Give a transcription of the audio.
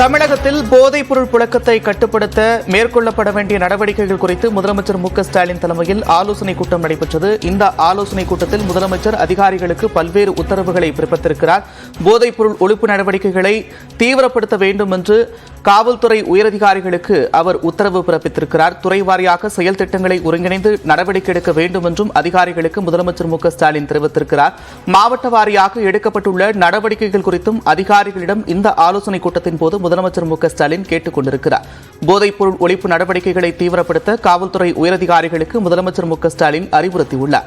தமிழகத்தில் போதைப்பொருள் புழக்கத்தை கட்டுப்படுத்த மேற்கொள்ளப்பட வேண்டிய நடவடிக்கைகள் குறித்து முதலமைச்சர் மு.க.ஸ்டாலின் தலைமையில் ஆலோசனைக் கூட்டம் நடைபெற்றது. இந்த ஆலோசனைக் கூட்டத்தில் முதலமைச்சர் அதிகாரிகளுக்கு பல்வேறு உத்தரவுகளை பிறப்பித்திருக்கிறார். போதைப்பொருள் ஒழிப்பு நடவடிக்கைகளை தீவிரப்படுத்த வேண்டும் என்று காவல்துறை உயரதிகாரிகளுக்கு அவர் உத்தரவு பிறப்பித்திருக்கிறார். துறை வாரியாக செயல் திட்டங்களை ஒருங்கிணைந்து நடவடிக்கை எடுக்க வேண்டும் என்றும் அதிகாரிகளுக்கு முதலமைச்சர் மு.க.ஸ்டாலின் தெரிவித்திருக்கிறார். மாவட்ட வாரியாக எடுக்கப்பட்டுள்ள நடவடிக்கைகள் குறித்தும் அதிகாரிகளிடம் இந்த ஆலோசனைக் கூட்டத்தின் போது முதலமைச்சர் மு.க.ஸ்டாலின் கேட்டுக் கொண்டிருக்கிறார். போதைப்பொருள் ஒழிப்பு நடவடிக்கைகளை தீவிரப்படுத்த காவல்துறை உயரதிகாரிகளுக்கு முதலமைச்சர் மு.க.ஸ்டாலின் அறிவுறுத்தியுள்ளார்.